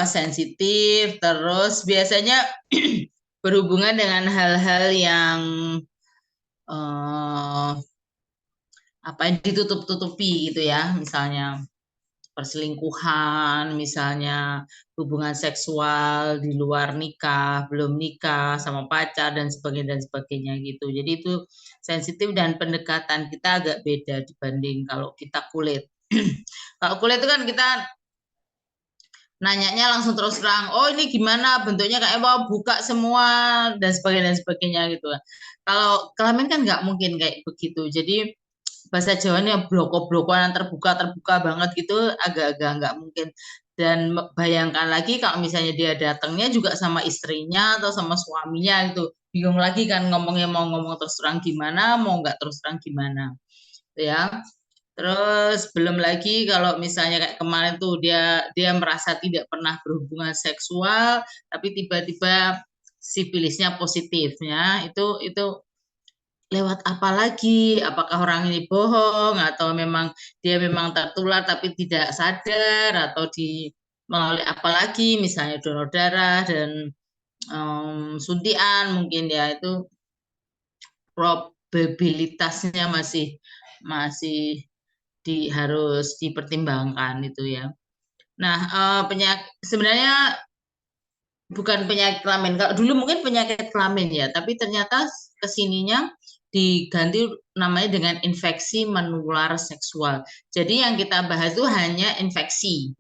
sensitif, terus biasanya berhubungan dengan hal-hal yang eh, ditutup-tutupi gitu ya, misalnya perselingkuhan, misalnya hubungan seksual di luar nikah, belum nikah sama pacar dan sebagainya gitu. Jadi itu sensitif dan pendekatan kita agak beda dibanding kalau kita kulit. Kalau kulit itu kan kita nanyanya langsung terus terang, oh ini gimana bentuknya kayak mau buka semua dan sebagainya gitu. Kalau kelamin kan nggak mungkin kayak begitu. Jadi bahasa Jawanya bloko-blokoan terbuka terbuka banget gitu agak-agak nggak mungkin. Dan bayangkan lagi kalau misalnya dia datangnya juga sama istrinya atau sama suaminya gitu, bingung lagi kan ngomongnya mau ngomong terus terang gimana, mau nggak terus terang gimana, ya. Terus belum lagi kalau misalnya kayak kemarin tuh dia dia merasa tidak pernah berhubungan seksual, tapi tiba-tiba sifilisnya positifnya itu lewat apa lagi? Apakah orang ini bohong atau memang dia memang tertular tapi tidak sadar atau di melalui apa lagi? Misalnya donor darah dan suntian mungkin ya itu probabilitasnya masih masih harus dipertimbangkan itu ya. Nah, penyakit sebenarnya bukan penyakit kelamin. Kalau dulu mungkin penyakit kelamin ya, tapi ternyata kesininya diganti namanya dengan infeksi menular seksual. Jadi yang kita bahas itu hanya infeksi.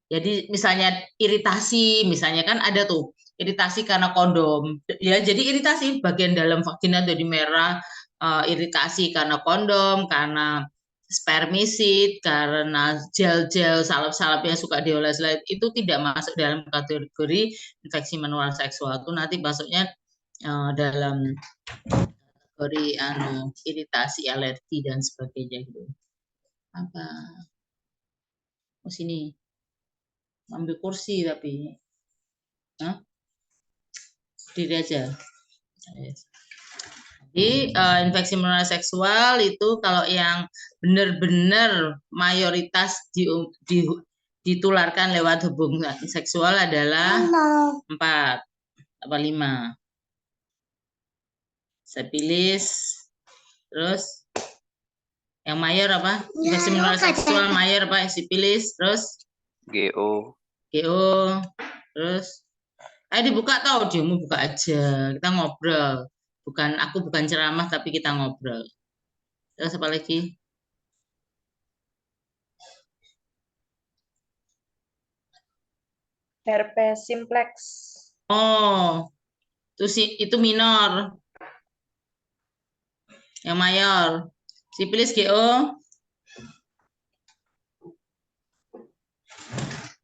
Jadi misalnya iritasi, misalnya kan ada tuh iritasi karena kondom. Ya, jadi iritasi bagian dalam vagina jadi merah, iritasi karena kondom, karena spermisid, karena gel-gel, salep-salep yang suka dioles-oles itu tidak masuk dalam kategori infeksi menular seksual. Itu nanti masuknya dalam kategori iritasi, alergi dan sebagainya gitu. Apa? Oh sini ambil kursi tapi Hah? Diri aja. Jadi infeksi menular seksual itu kalau yang benar-benar mayoritas ditularkan lewat hubungan seksual adalah 4 apa 5. Sipilis, terus yang mayor apa? Infeksi menular seksual mayor apa? Sipilis, terus GO. GO, terus dibuka tau, dia mau buka aja. Kita ngobrol. Aku bukan ceramah tapi kita ngobrol. Terus apa lagi? Herpes simplex. Oh, itu minor. Yang mayor. Sipilis GO.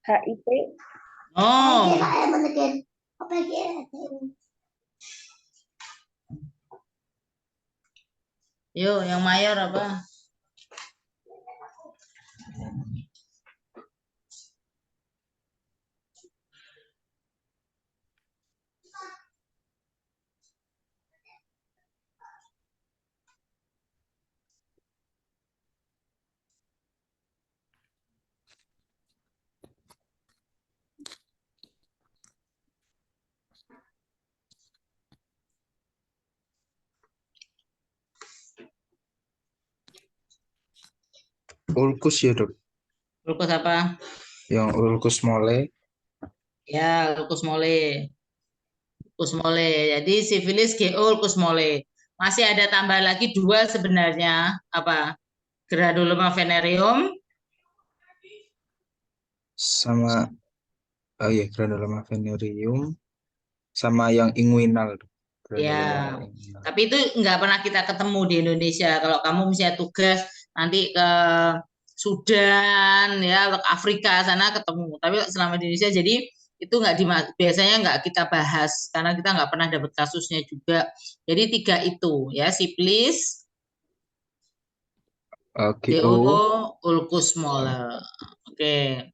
HIV. Oh. Yuk, yang mayor apa? Ulkus ya dok? Ulkus apa? Yang ulkus mole. Ya, ulkus mole. Ulkus mole. Jadi sifilis GO ulkus mole. Masih ada tambah lagi 2 sebenarnya. Apa? Graduloma venereum. Sama ya granuloma venereum sama yang inguinal. Ya, tapi itu nggak pernah kita ketemu di Indonesia. Kalau kamu misalnya tugas nanti ke Sudan ya, atau ke Afrika sana ketemu. Tapi selama di Indonesia jadi itu nggak biasanya nggak kita bahas karena kita nggak pernah dapat kasusnya juga. Jadi 3 itu ya, sipilis, GO, ulkus moler. Oke.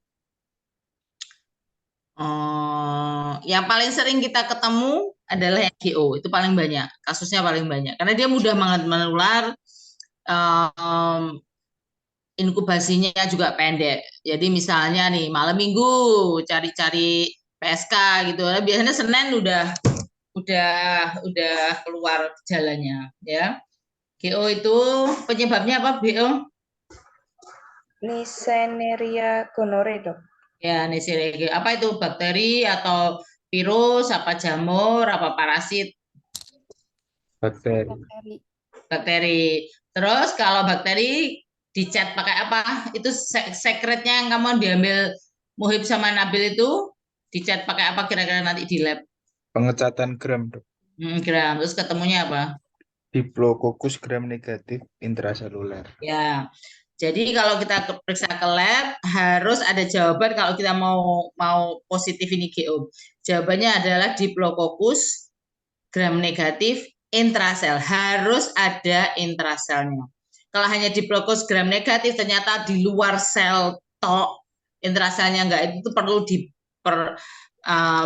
Yang paling sering kita ketemu adalah yang GO, itu paling banyak, kasusnya paling banyak, karena dia mudah banget menular. Um, inkubasinya juga pendek. Jadi misalnya nih malam minggu cari-cari PSK gitu. Biasanya Senin udah keluar jalannya ya. GO itu penyebabnya apa, BO? Neisseria gonorrhoeae, Dok. Ya, Neisseria. Apa itu, bakteri atau virus, apa jamur, apa parasit? Bakteri. Bakteri. Bakteri. Terus kalau bakteri dicat pakai apa? Itu sekretnya yang kamu diambil Muhib sama Nabil itu dicat pakai apa kira-kira nanti di lab? Pengecatan gram, Dok. Gram. Terus ketemunya apa? Diplococcus gram negatif intraseluler. Ya. Jadi kalau kita periksa ke lab harus ada jawaban kalau kita mau positif ini GO. Jawabannya adalah Diplococcus gram negatif intrasel. Harus ada intraselnya. Kalau hanya Diplococcus gram negatif ternyata di luar sel tok intraselnya enggak, itu perlu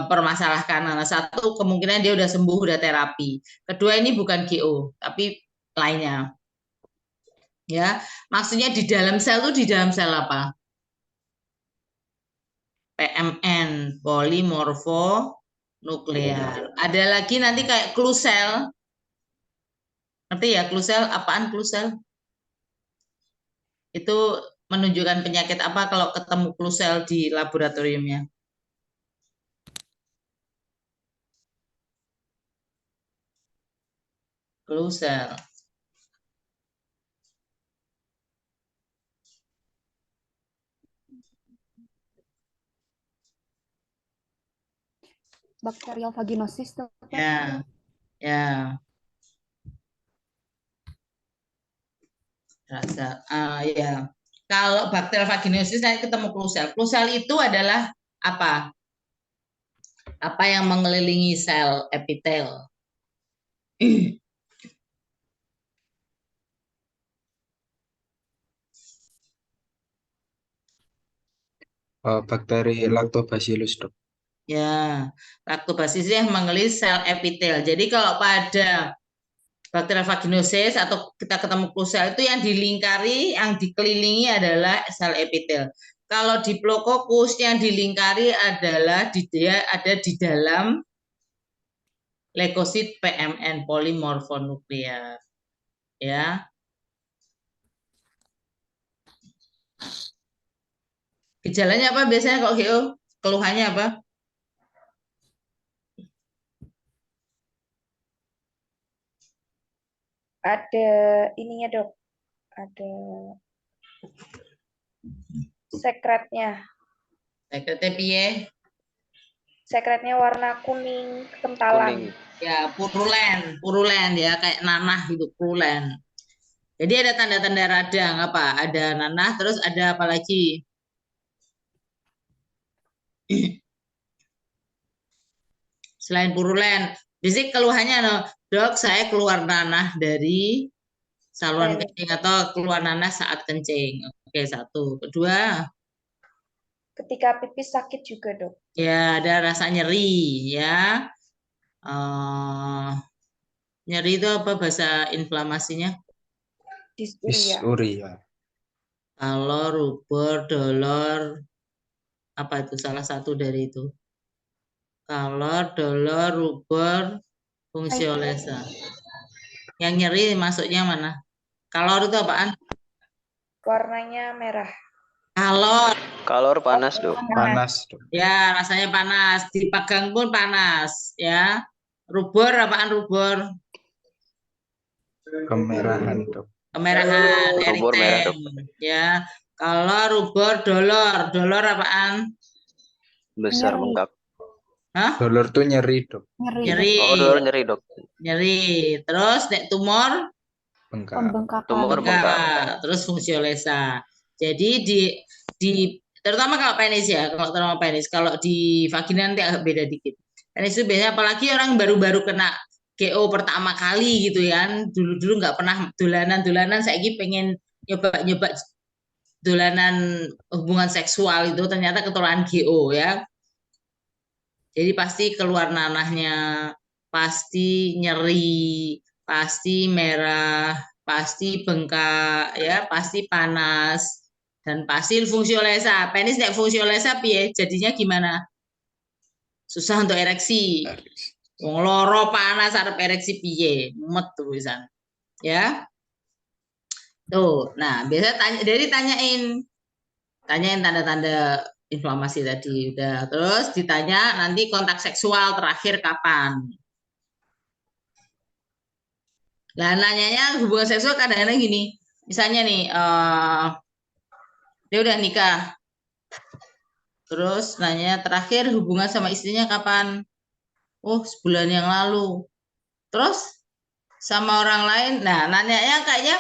permasalahkan. Nah, satu kemungkinan dia udah sembuh, udah terapi. Kedua ini bukan GO tapi lainnya. Ya, maksudnya di dalam sel itu di dalam sel apa? PMN, polimorfonuklear. Ada lagi nanti kayak klusel. Ngerti ya klusel? Apaan klusel? Itu menunjukkan penyakit apa kalau ketemu klusel di laboratoriumnya? Klusel. Bakterial vaginosis, Dok. Ya, ya. Ya. Kalau bakteri vaginosis nanti ketemu klusel. Klusel itu adalah apa? Apa yang mengelilingi sel epitel. Bakteri Lactobacillus, Dok. Ya, lactobacillus yang mengelilingi sel epitel. Jadi kalau pada bakteri vaginosis atau kita ketemu klusel itu yang dilingkari, yang dikelilingi adalah sel epitel. Kalau Diplococcus yang dilingkari adalah dia ada di dalam leukosit PMN polimorfonuklear. Ya. Gejalanya apa biasanya kalau GO? Keluhannya apa? Ada ininya, Dok. Ada sekretnya. Sekretnya piye? Sekretnya warna kuning kentalan. Ya, purulen ya, kayak nanah gitu, purulen. Jadi ada tanda-tanda radang apa? Ada nanah, terus ada apa lagi? Selain purulen, biasanya keluhannya no, dok saya keluar nanah dari saluran kencing atau keluar nanah saat kencing. Oke, satu. Kedua, ketika pipis sakit juga, Dok. ya ada rasa nyeri ya. Nyeri itu apa bahasa inflamasinya? Dysuria. Dysuria. Kalau rubor, dolor, apa itu salah satu dari itu? Kalau dolor, rubor, fungsiolesa. Yang nyeri masuknya mana? Kalor itu apaan? Warnanya merah. Kalor. Kalor panas, Dok. Panas, Dok. Ya, rasanya panas. Dipegang pun panas. Ya. Rubor apaan rubor? Kemerahan, Dok. Kemerahan, Rubor merah, Dok. eritem. Ya. Kalau rubor, dolor. Dolor apaan? Besar Nyeri. bengkak. Hah? Dolor tuh nyeri, Dok. Nyeri. Oh, dolor nyeri, Dok. Nyeri. Terus nek tumor? Bengkak. Pembengkakan. Tumor bengkak. Terus fungsiolesa. Jadi di terutama kalau penis ya, kalau penis, kalau di vagina nanti agak beda dikit. Penis itu biasanya apalagi orang baru-baru kena GO pertama kali gitu ya. Dulu-dulu nggak pernah dolanan-dolanan, saya pengen nyoba-nyoba dolanan hubungan seksual itu ternyata ketularan GO ya. Jadi pasti keluar nanahnya, pasti nyeri, pasti merah, pasti bengkak, ya, pasti panas. Dan pasil fungsiolesa. Penis nek fungsiolesa piye? Jadinya gimana? Susah untuk ereksi. Wong loro panas arep ereksi piye? Mumet tuh pisan. Ya. Tuh. Nah, biasa tanyain tanda-tanda inflamasi tadi udah. Terus ditanya nanti kontak seksual terakhir kapan. Nah, nanyanya hubungan seksual kadang-kadang gini. Misalnya nih, dia udah nikah. Terus nanya terakhir hubungan sama istrinya kapan? Oh, sebulan yang lalu. Terus sama orang lain. Nah, nanyanya kayaknya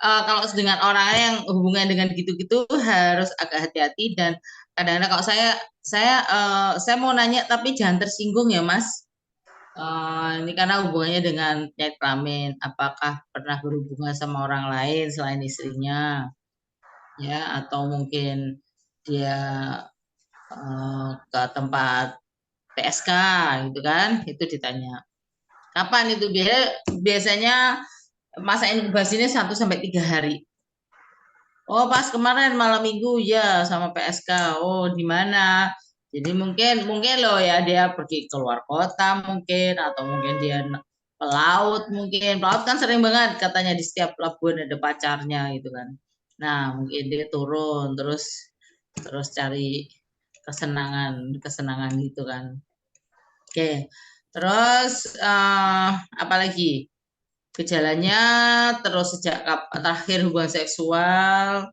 kalau dengan orang yang hubungan dengan gitu-gitu harus agak hati-hati dan kadang-kadang kalau saya mau nanya tapi jangan tersinggung ya, Mas. Ini karena hubungannya dengan penyakit kelamin. Apakah pernah berhubungan sama orang lain selain istrinya? Ya, atau mungkin dia ke tempat PSK gitu kan? Itu ditanya. Kapan itu biasanya masa inkubasinya 1 sampai 3 hari. Oh, pas kemarin malam minggu ya sama PSK. Oh, di mana? Jadi mungkin loh ya dia pergi keluar kota mungkin atau mungkin dia pelaut mungkin. Pelaut kan sering banget katanya di setiap pelabuhan ada pacarnya gitu kan. Nah, mungkin dia turun terus cari kesenangan gitu kan. Oke. Terus apalagi? Gejalanya terus sejak terakhir hubungan seksual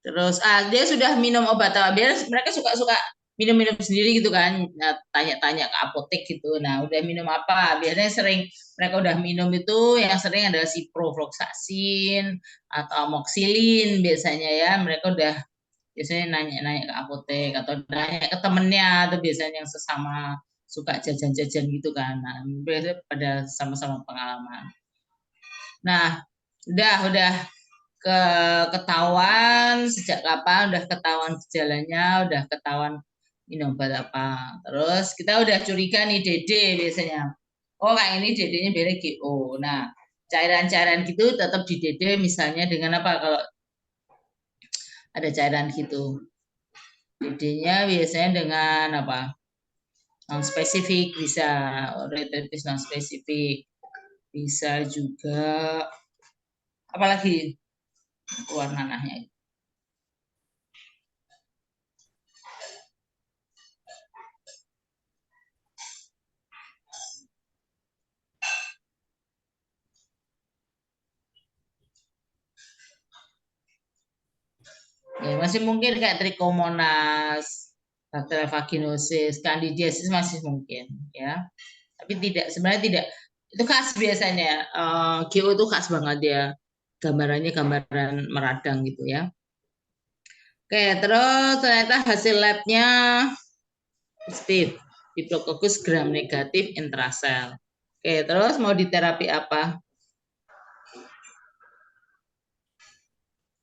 terus dia sudah minum obat biar mereka suka minum-minum sendiri gitu kan. Nah, tanya-tanya ke apotek gitu. Nah, udah minum apa biasanya sering mereka udah minum itu yang sering adalah ciprofloxacin atau amoxicillin biasanya ya mereka udah biasanya nanya-nanya ke apotek atau nanya ke temennya atau biasanya yang sesama suka jajan-jajan gitu kan. Nah, biasanya pada sama-sama pengalaman. Nah, udah ketahuan sejak kapan, udah ketahuan gejalanya, udah ketahuan minum obat apa. Terus kita udah curiga nih DD biasanya. Oh, kayak ini DD-nya biasanya GO. Nah, cairan-cairan gitu tetap di DD misalnya dengan apa kalau ada cairan gitu. DD-nya biasanya dengan apa? Non spesifik bisa ureteritis non spesifik. Bisa juga apalagi keluar nanahnya. Ya, masih mungkin kayak Trichomonas, bakteri vaginosis, candidiasis masih mungkin ya. Tapi sebenarnya tidak itu khas biasanya. GO itu khas banget dia. Gambarannya gambaran meradang gitu ya. Oke, terus ternyata hasil labnya positif. Diplococcus gram negatif intrasel. Oke, terus mau diterapi apa?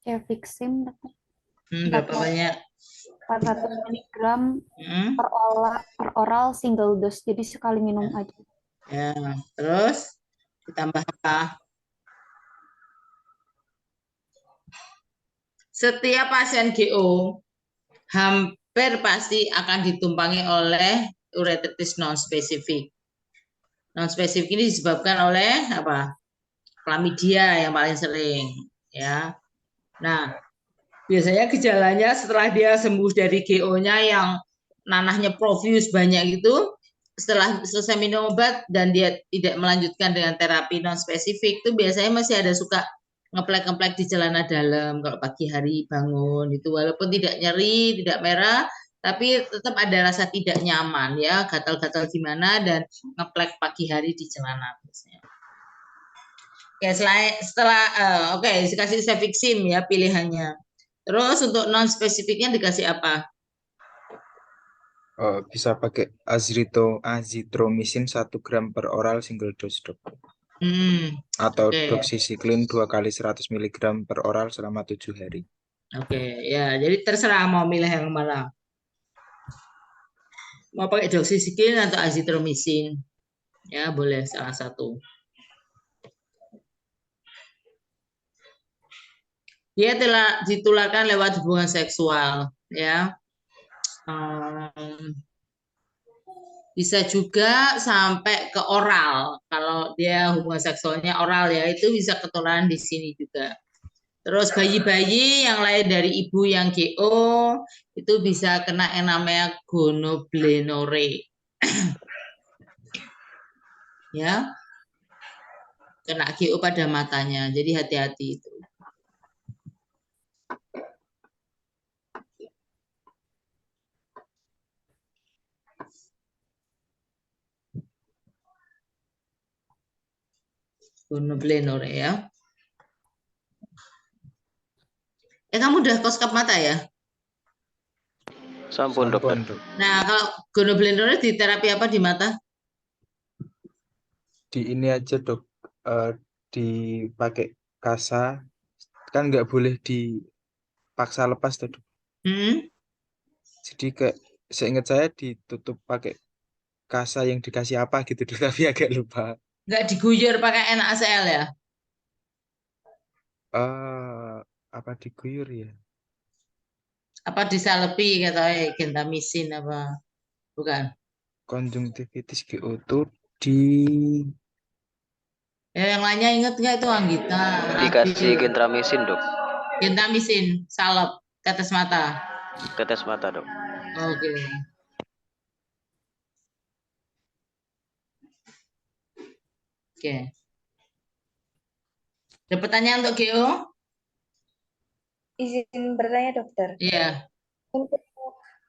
Cefixim Berapa banyak? 400 mg Hmm, per oral single dose. Jadi sekali minum aja. ya, terus ditambah apa? Setiap pasien GO hampir pasti akan ditumpangi oleh ureteritis non spesifik. Non spesifik ini disebabkan oleh apa? Chlamydia yang paling sering, ya. Nah, biasanya gejalanya setelah dia sembuh dari GO-nya yang nanahnya profuse banyak itu, setelah selesai minum obat dan dia tidak melanjutkan dengan terapi non spesifik itu biasanya masih ada suka ngeplek-ngeplek di celana dalam kalau pagi hari bangun itu walaupun tidak nyeri, tidak merah, tapi tetap ada rasa tidak nyaman ya, gatal-gatal gimana dan ngeplek pagi hari di celana biasanya. Oke, setelah oke, dikasih Cefixim ya pilihannya. Terus untuk non spesifiknya dikasih apa? Bisa pakai azithromycin 1 gram per oral single dose, dok. Atau Oke. doxycycline 2 kali 100 mg per oral selama 7 hari. Oke, ya. Jadi terserah mau milih yang mana. Mau pakai doxycycline atau azithromycin. Ya, boleh salah satu. Dia telah ditularkan lewat hubungan seksual, ya. Bisa juga sampai ke oral. Kalau dia hubungan seksualnya oral ya, itu bisa ketularan di sini juga. Terus bayi-bayi yang lahir dari ibu yang GO itu bisa kena yang namanya gonoblenore. Ya, kena GO pada matanya. Jadi hati-hati itu. Gonoblenore ya. Kamu udah koskap mata ya? Sampun dokter. Sampun, Dok. Nah, kalau gonoblenore di terapi apa di mata? Di ini aja, Dok. Dipakai kasa. Kan nggak boleh dipaksa lepas tuh, Dok. Jadi kayak seingat saya ditutup pakai kasa yang dikasih apa gitu, Dok. Tapi agak lupa. Nggak diguyur pakai NaCl ya? Apa diguyur ya? Apa disalepi katanya gentamisin apa? Bukan. Konjungtivitis GO2 di Ya, yang lainnya inget nggak itu Anggita, Dikasih Adil, gentramisin dok. gentamisin, salep, tetes mata. Tetes mata dok. Oke. Oke. Ada pertanyaan untuk Geo? Izin bertanya dokter. Iya. Untuk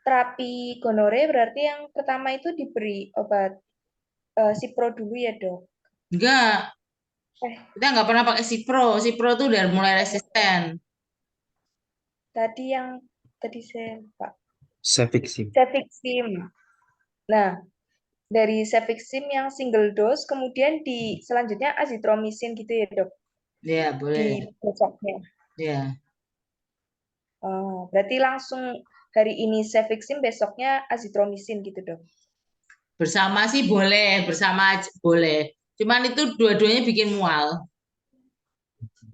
terapi gonore berarti yang pertama itu diberi obat Cipro dulu ya dok? Enggak. Kita nggak pernah pakai Cipro. Cipro itu udah mulai resisten. Tadi saya lupa. Cefixim. Cefixim. Nah, dari Cefixim yang single dose, kemudian selanjutnya azitromisin gitu ya dok? Iya, Di boleh. besoknya. Iya. Oh, berarti langsung hari ini Cefixim, besoknya azitromisin gitu dok? Bersama sih boleh, bersama boleh. Cuman itu dua-duanya bikin mual.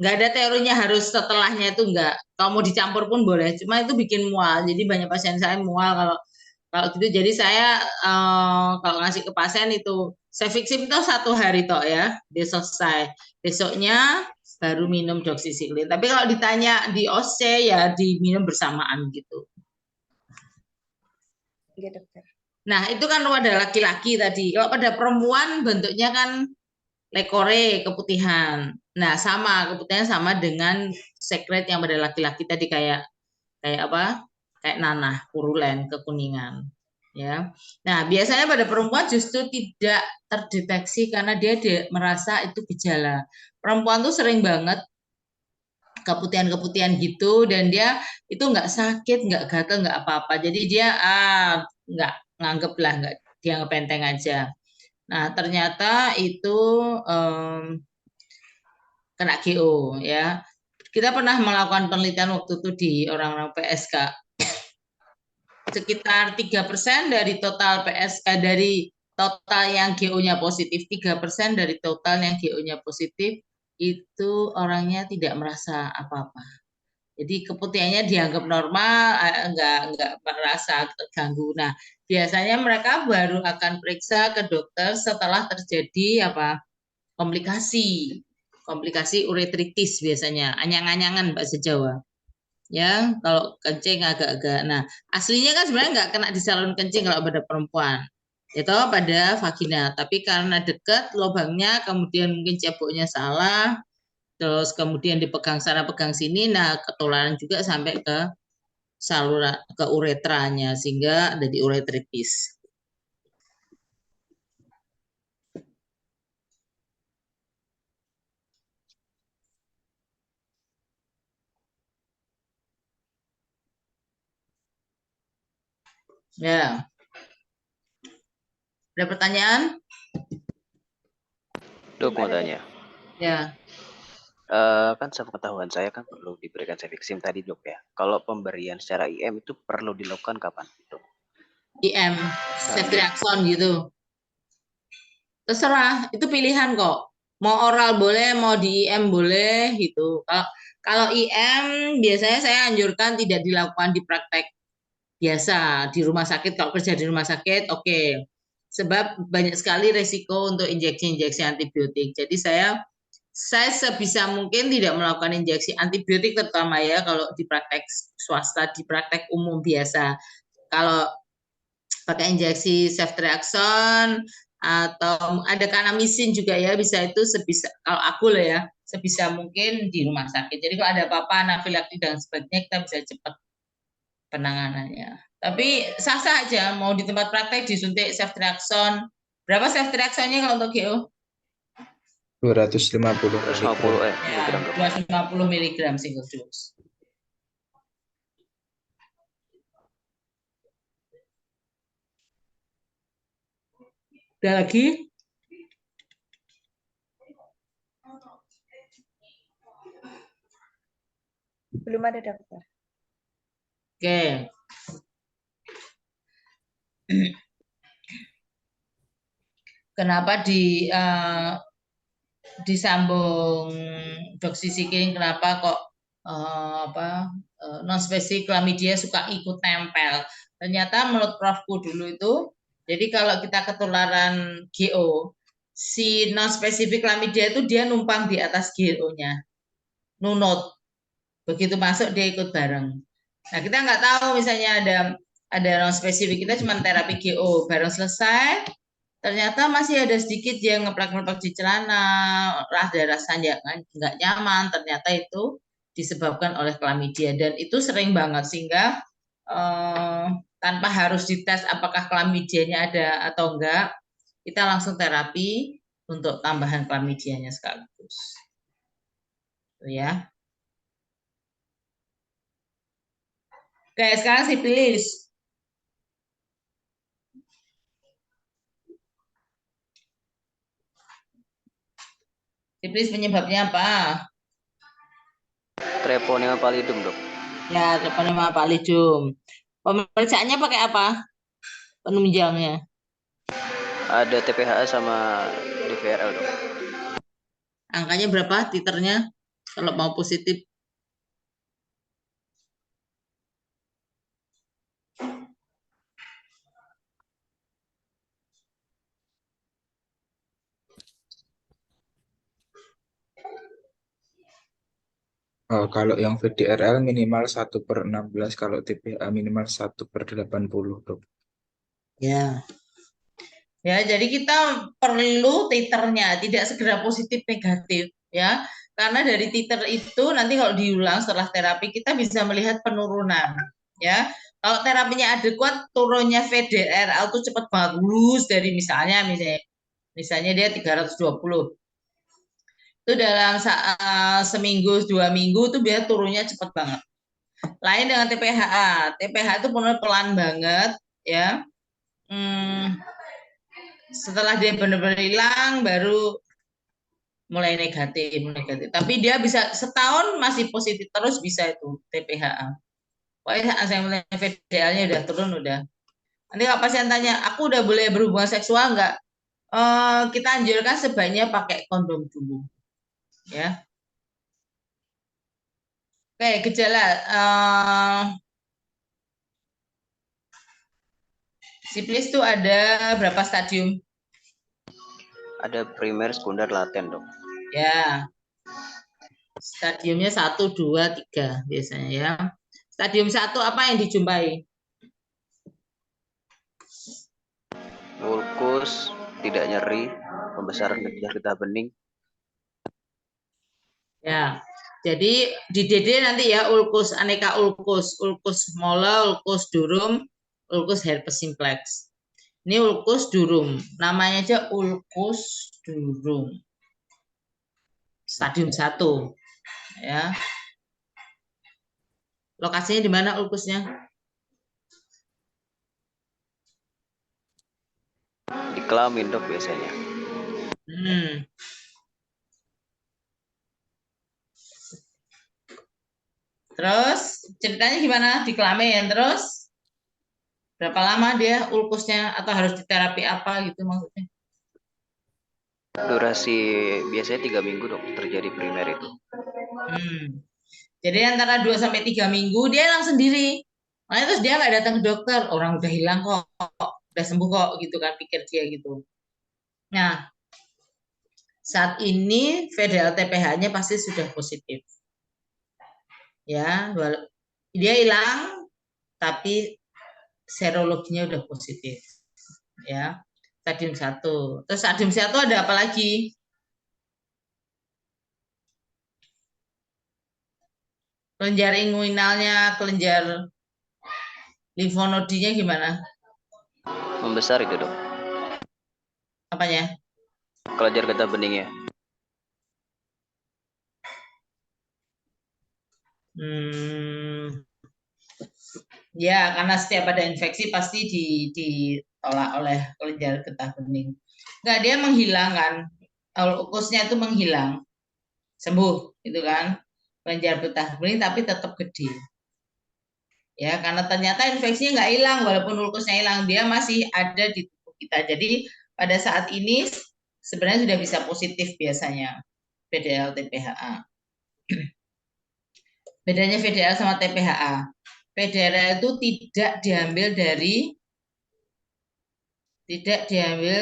Nggak ada teorinya harus setelahnya itu enggak. Kalau mau dicampur pun boleh, cuma itu bikin mual. Jadi banyak pasien saya mual kalau gitu. Jadi saya kalau ngasih ke pasien itu Cefixim itu 1 hari toh ya, dia selesai. Besoknya baru minum doxycycline. Tapi kalau ditanya di OC ya diminum bersamaan gitu. Iya dokter. Nah itu kan pada laki-laki tadi. Kalau pada perempuan bentuknya kan lekore, keputihan. Nah, sama keputihan sama dengan sekret yang pada laki-laki tadi kayak apa? Kayak nanah, purulen, kekuningan. Ya. Nah, biasanya pada perempuan justru tidak terdeteksi karena dia merasa itu gejala. Perempuan tuh sering banget keputihan-keputihan gitu dan dia itu nggak sakit, nggak gatel, nggak apa-apa. Jadi dia nggak nganggep lah, nggak dia ngepenteng aja. Nah, ternyata itu kena GO ya. Kita pernah melakukan penelitian waktu itu di orang-orang PSK. Sekitar 3% dari total PSK dari total yang GO-nya positif, 3% dari total yang GO-nya positif itu orangnya tidak merasa apa-apa. Jadi keputihannya dianggap normal, enggak merasa terganggu. Nah, biasanya mereka baru akan periksa ke dokter setelah terjadi komplikasi uretritis biasanya, anyang-anyangan bahasa Jawa. Ya, kalau kencing agak-agak. Nah, aslinya kan sebenarnya nggak kena di saluran kencing kalau pada perempuan. Itu pada vagina, tapi karena dekat lubangnya, kemudian mungkin ceboknya salah, terus kemudian dipegang sana pegang sini, nah ketularan juga sampai ke saluran ke uretranya sehingga ada di uretritis. Ya. Ada pertanyaan? Dok mau tanya. Ya. Kan sepengetahuan saya kan perlu diberikan Cefixim tadi dok ya. Kalau pemberian secara IM itu perlu dilakukan kapan dok? IM, ceftriaxone gitu. Terserah, itu pilihan kok. Mau oral boleh, mau di IM boleh gitu. Kalau IM biasanya saya anjurkan tidak dilakukan di praktek biasa di rumah sakit. Kalau kerja di rumah sakit, oke. Sebab banyak sekali resiko untuk injeksi-injeksi antibiotik. Jadi saya sebisa mungkin tidak melakukan injeksi antibiotik terutama ya kalau di praktek swasta, di praktek umum biasa. Kalau pakai injeksi ceftriaxone atau ada kanamisin juga ya, bisa itu sebisa, kalau aku loh ya, sebisa mungkin di rumah sakit. Jadi kalau ada apa-apa anafilaktik dan sebagainya kita bisa cepat penanganannya. Tapi sah-sah aja mau di tempat praktek disuntik ceftriaxone. Berapa ceftriaxone-nya kalau untuk GO? 250 250 Ya, miligram. 250 mg single dose. Ada lagi? Belum ada, dokter. Oke. Kenapa disambung doxycycline? Kenapa kok non spesifik chlamydia suka ikut nempel? Ternyata menurut Profku dulu itu, jadi kalau kita ketularan GO, si non spesifik chlamydia itu dia numpang di atas GO-nya, nunut. Begitu masuk dia ikut bareng. Nah kita nggak tahu misalnya ada non spesifik, kita cuma terapi GO, bareng selesai ternyata masih ada sedikit yang ngeplak-ngeplak di celana, ada rasanya nggak nyaman, ternyata itu disebabkan oleh chlamydia dan itu sering banget sehingga tanpa harus dites apakah chlamydianya ada atau enggak, kita langsung terapi untuk tambahan chlamydianya sekaligus. Tuh ya. Oke, sekarang sifilis. Sifilis penyebabnya apa? Treponema pallidum, dok. Ya, treponema pallidum. Pemeriksaannya pakai apa? Penunjangnya? Ada TPHA sama DVRL, dok. Angkanya berapa titernya kalau mau positif? Kalau yang VDRL minimal 1/16, kalau TPA minimal 1/80, dok. Ya. Ya, jadi kita perlu titernya, tidak segera positif negatif ya. Karena dari titer itu nanti kalau diulang setelah terapi kita bisa melihat penurunan ya. Kalau terapinya adekuat, turunnya VDRL itu cepat banget, lulus dari misalnya dia 320. Itu dalam seminggu 2 minggu tuh biar turunnya cepat banget. Lain dengan TPHA. TPHA itu pelan banget ya. Setelah dia benar-benar hilang baru mulai negatif. Tapi dia bisa setahun masih positif terus, bisa itu TPHA. Pokoknya saya mulai VDL-nya udah turun udah. Nanti kalau pasien tanya, aku udah boleh berhubungan seksual nggak? Kita anjurkan sebaiknya pakai kondom dulu. Ya. Oke, gejala sifilis itu ada berapa stadium? Ada primer, sekunder, laten, dok. Ya. Stadiumnya 1, 2, 3 biasanya ya. Stadium 1 apa yang dijumpai? Ulkus, tidak nyeri, pembesaran getah bening. Ya. Jadi di DD nanti ya ulkus, aneka ulkus, ulkus mola, ulkus durum, ulkus herpes simplex. Ini ulkus durum, namanya aja ulkus durum. Stadium 1. Ya. Lokasinya di mana ulkusnya? Di kelamin, dok, biasanya. Terus ceritanya gimana di kelamin? Terus berapa lama dia ulkusnya atau harus diterapi apa gitu maksudnya? Durasi biasanya 3 minggu dok terjadi primer itu. Jadi antara 2 sampai 3 minggu dia hilang sendiri. Nah, terus dia nggak datang ke dokter, orang udah hilang kok, udah sembuh kok gitu kan, pikir dia gitu. Nah, saat ini VDL-TPH-nya pasti sudah positif. Ya, dia hilang tapi serologinya udah positif. Ya. Stadium 1. Terus stadium 1 ada apa lagi? Kelenjar inguinalnya, kelenjar limfonodinya gimana? Membesar itu dok. Apanya? Kelenjar getah beningnya. Ya, karena setiap ada infeksi pasti ditolak oleh kelenjar getah bening. Enggak, dia menghilang kan. Ukusnya itu menghilang. Sembuh, gitu kan. Kelenjar getah bening tapi tetap gede. Ya, karena ternyata infeksinya nggak hilang, walaupun ulkusnya hilang, dia masih ada di tubuh kita. Jadi pada saat ini sebenarnya sudah bisa positif biasanya VDL TPHA. Bedanya VDL sama TPHA. VDL itu tidak diambil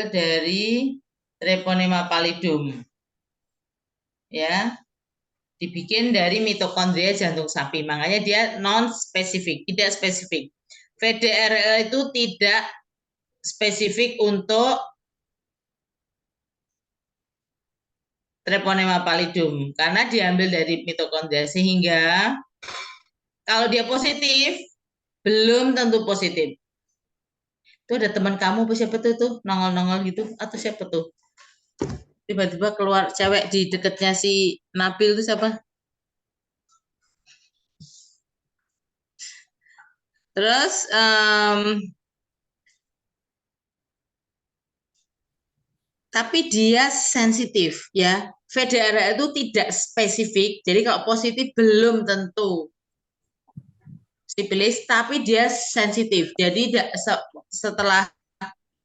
dari Treponema pallidum. Ya. Dibikin dari mitokondria jantung sapi. Makanya dia non spesifik, tidak spesifik. VDRL itu tidak spesifik untuk Treponema pallidum karena diambil dari mitokondria, sehingga kalau dia positif belum tentu positif. Itu ada teman kamu siapa tuh nongol-nongol gitu atau siapa tuh? Tiba-tiba keluar cewek di dekatnya si Nabil itu siapa? Terus tapi dia sensitif ya. VDRL itu tidak spesifik. Jadi kalau positif belum tentu sipilis, tapi dia sensitif. Jadi setelah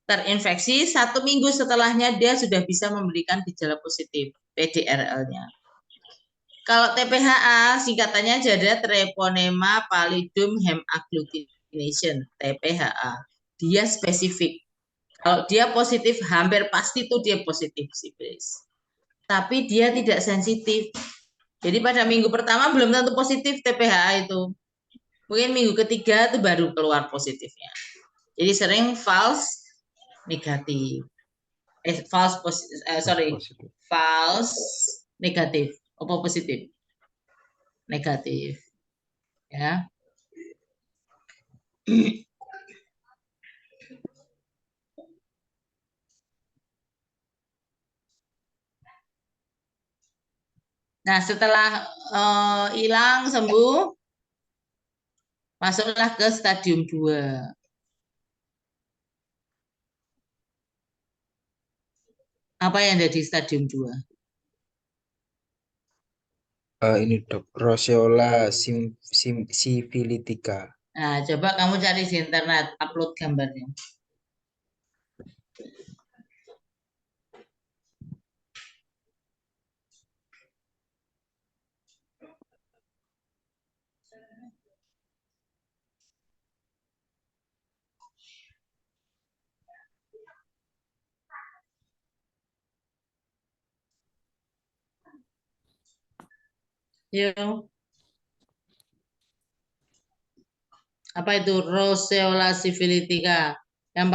terinfeksi 1 minggu setelahnya dia sudah bisa memberikan gejala positif VDRL-nya. Kalau TPHA singkatannya ada Treponema pallidum hemagglutination, TPHA. Dia spesifik. Kalau dia positif hampir pasti tuh dia positif sipilis. Tapi dia tidak sensitif. Jadi pada minggu pertama belum tentu positif TPHA itu. Mungkin minggu ketiga itu baru keluar positifnya. Jadi sering false negatif. False negatif. Apa positif? Negatif. Ya. Nah, setelah hilang sembuh, masuklah ke stadium 2. Apa yang ada di stadium 2? Ini dok, Roseola syphilitica. Nah, coba kamu cari di internet, upload gambarnya. Yuk. Apa itu Roseola syphilitica? Yang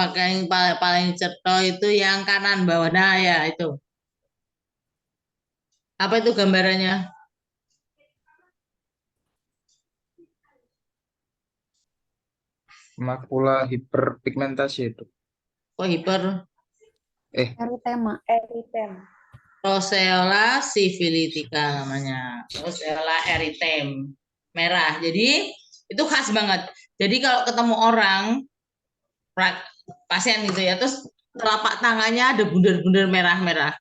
paling cetha itu yang kanan bawah. Nah, ya itu. Apa itu gambarannya? Makula hiperpigmentasi itu. Oh, hiper. Eritema. Roseola syphilitica namanya. Roseola erythema. Merah. Jadi itu khas banget. Jadi kalau ketemu orang pasien gitu ya, terus telapak tangannya ada bundar-bundar merah-merah.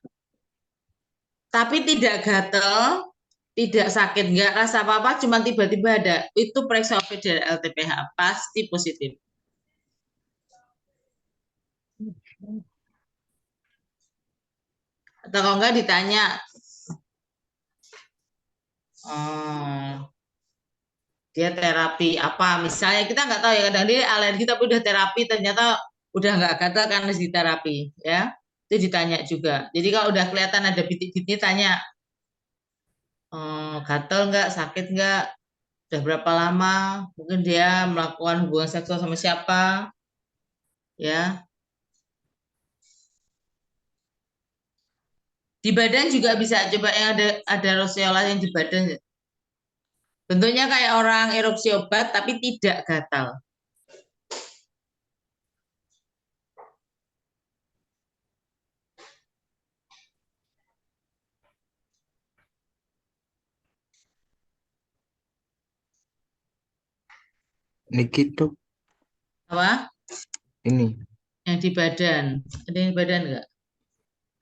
Tapi tidak gatel, tidak sakit, nggak rasa apa-apa, cuma tiba-tiba ada. Itu periksa dari LTPH, pasti positif. Atau kalau enggak ditanya, oh, dia terapi apa? Misalnya kita nggak tahu ya, kadang dia alergi tapi udah terapi ternyata udah nggak gatal karena di terapi, ya. Itu ditanya juga. Jadi kalau udah kelihatan ada bintik-bintik tanya, gatal nggak, sakit nggak, udah berapa lama, mungkin dia melakukan hubungan seksual sama siapa, ya. Di badan juga bisa coba yang ada roseola yang di badan. Bentuknya kayak orang erupsi obat tapi tidak gatal. Niki tuh Apa? ini Yang di badan. Ada yang di badan nggak?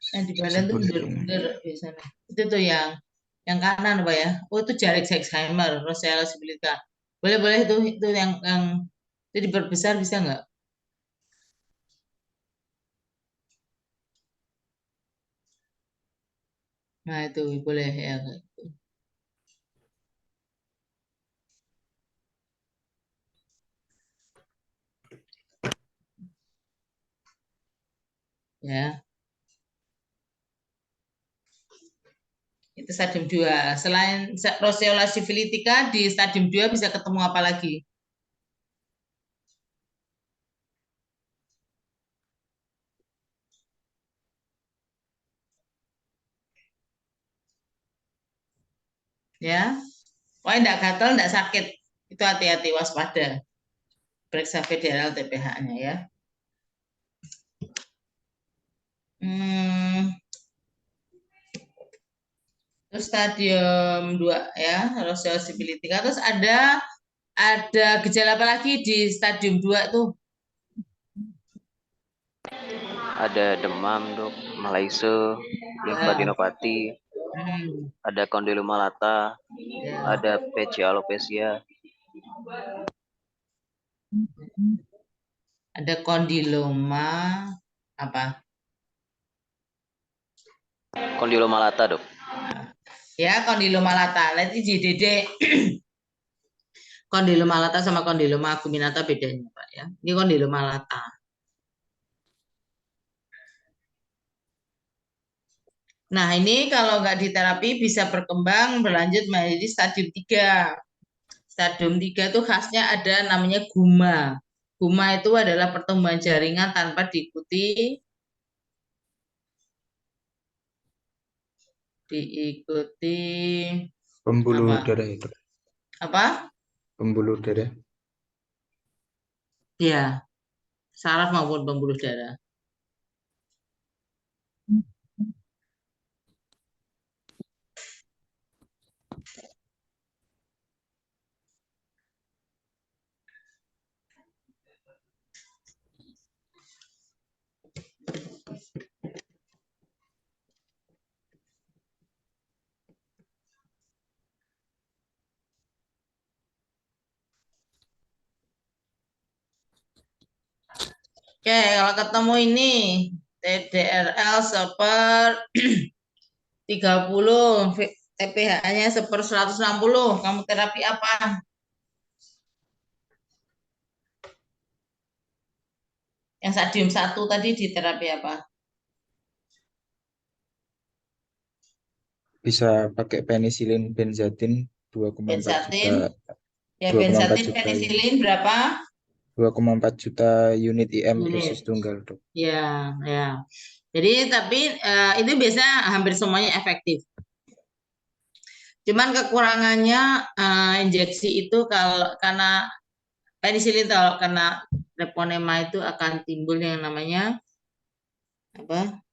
Yang di badan tuh sebelah ini. bunder-bunder biasanya. Itu tuh yang kanan apa ya? Oh itu jarik Alzheimer, Rosella sibilica. Boleh-boleh itu yang itu diperbesar bisa nggak? Nah itu boleh ya. Ya, itu stadium 2. Selain Roseola sifilitica di stadium 2 bisa ketemu apa lagi? Ya. Pokoknya enggak gatal, enggak sakit. Itu hati-hati waspada. Periksa federal TPH-nya ya. Terus stadium 2 ya, Roseola sifilitica. Terus ada gejala apa lagi di stadium 2 tuh? Ada demam, Dok, malaise, limfadenopati, ada kondiloma lata, ada PC alopecia. Ada kondiloma apa? Kondiloma lata, Dok. Ya, kondiloma lata. Nanti JDD kondiloma lata sama kondiloma acuminata bedanya, Pak ya. Ini kondiloma lata. Nah, ini kalau nggak diterapi bisa berkembang berlanjut menjadi stadium 3. Stadium 3 itu khasnya ada namanya guma. Guma itu adalah pertumbuhan jaringan tanpa diikuti Pembuluh apa? darah itu. Apa? Pembuluh darah. Ya, saraf maupun pembuluh darah. Oke, kalau ketemu ini TDRL 1/30, TPH-nya 1/160, kamu terapi apa? Yang stadium 1 tadi di terapi apa? Bisa pakai penisilin benzatin 2,4 juta. Benzatin. Ya, 2,4 benzatin juta penisilin berapa? 2,4 juta unit IM dosis Unit. tunggal, Dok. Ya, ya. Jadi tapi itu biasa hampir semuanya efektif. Cuman kekurangannya injeksi itu kalau karena penisilin kalau kena treponema itu akan timbul yang namanya apa?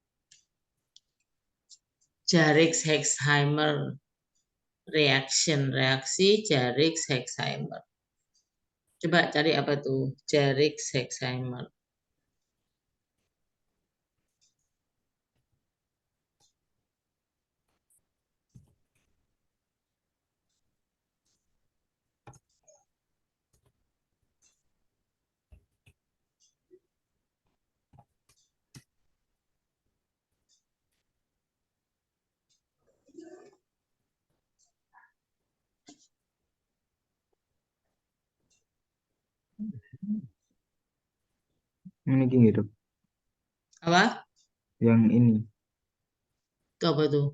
Jarix-Herxheimer reaksi Jarix-Herxheimer. Coba cari apa tuh Jarix-Herxheimer. Ini gini dok, Apa? yang ini Itu apa tuh?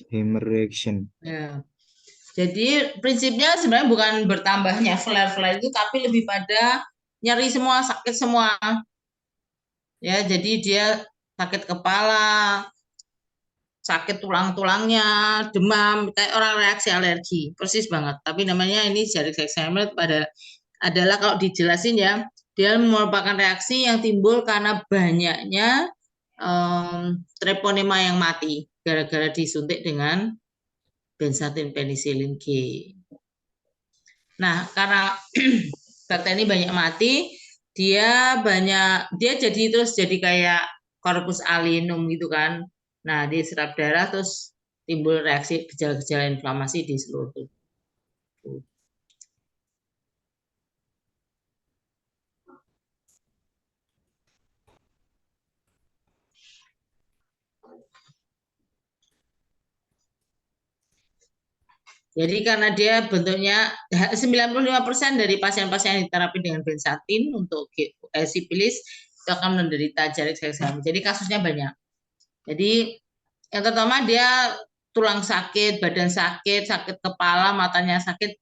Hammer reaction. Ya. Jadi prinsipnya sebenarnya bukan bertambahnya flare-flare itu, tapi lebih pada nyeri semua, sakit semua. Ya, jadi dia sakit kepala, sakit tulang-tulangnya, demam, kayak orang reaksi alergi, persis banget. Tapi namanya ini Jarix Alzheimer adalah kalau dijelasin ya, dia merupakan reaksi yang timbul karena banyaknya treponema yang mati gara-gara disuntik dengan benzathine penicillin G. Nah, karena bakteri ini banyak mati, dia jadi kayak corpus alinum gitu kan. Nah, di serap darah terus timbul reaksi gejala-gejala inflamasi di seluruh tubuh. Jadi karena dia bentuknya 95% dari pasien-pasien yang diterapi dengan benzathine untuk sipilis itu akan menderita Jarix Alzheimer. Jadi kasusnya banyak. Jadi yang pertama dia tulang sakit, badan sakit, sakit kepala, matanya sakit,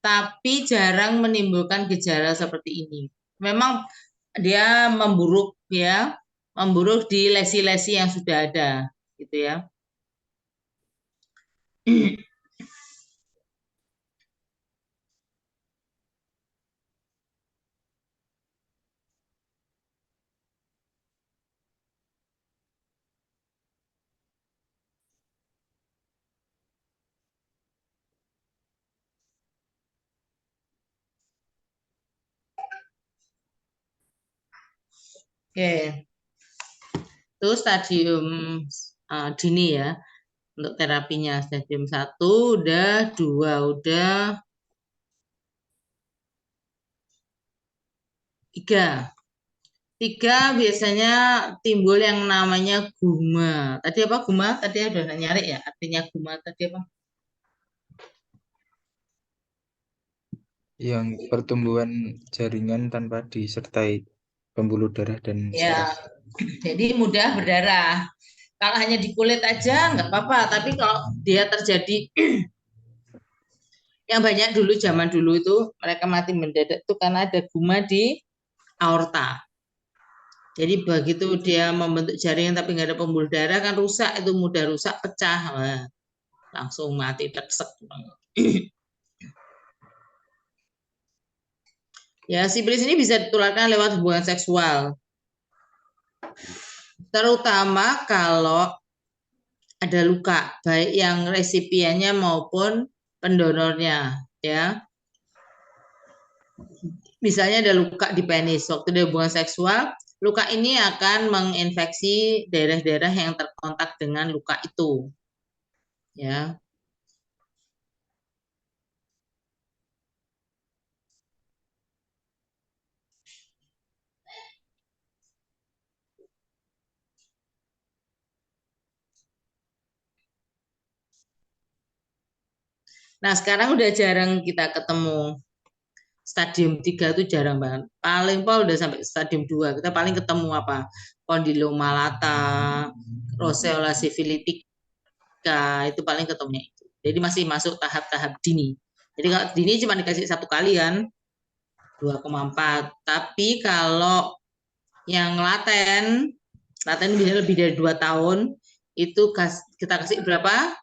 tapi jarang menimbulkan gejala seperti ini. Memang dia memburuk ya, memburuk di lesi-lesi yang sudah ada, gitu ya. Oke, itu stadium dini ya untuk terapinya. Stadium 1 udah, 2 udah, 3. 3 biasanya timbul yang namanya guma. Tadi apa guma? Tadi udah nyari ya, artinya guma tadi apa? Yang pertumbuhan jaringan tanpa disertai pembuluh darah dan Ya, saraf. jadi mudah berdarah. Kalau hanya di kulit aja nggak apa-apa, tapi kalau dia terjadi yang banyak dulu zaman dulu itu mereka mati mendadak itu karena ada guma di aorta. Jadi begitu dia membentuk jaringan tapi nggak ada pembuluh darah kan rusak, itu mudah rusak, pecah, wah, langsung mati tersek. Ya, sipilis ini bisa ditularkan lewat hubungan seksual. Terutama kalau ada luka, baik yang resipiennya maupun pendonornya, ya. Misalnya ada luka di penis, waktu ada hubungan seksual, luka ini akan menginfeksi daerah-daerah yang terkontak dengan luka itu, ya. Nah, sekarang udah jarang kita ketemu. Stadium 3 itu jarang banget. Paling udah sampai stadium 2. Kita paling ketemu apa? Condyloma lata, Roseola syphilitica, itu paling ketemunya itu. Jadi masih masuk tahap-tahap dini. Jadi kalau dini cuma dikasih 1 kali kan, 2,4. Tapi kalau yang laten bisa lebih dari 2 tahun, itu kita kasih berapa?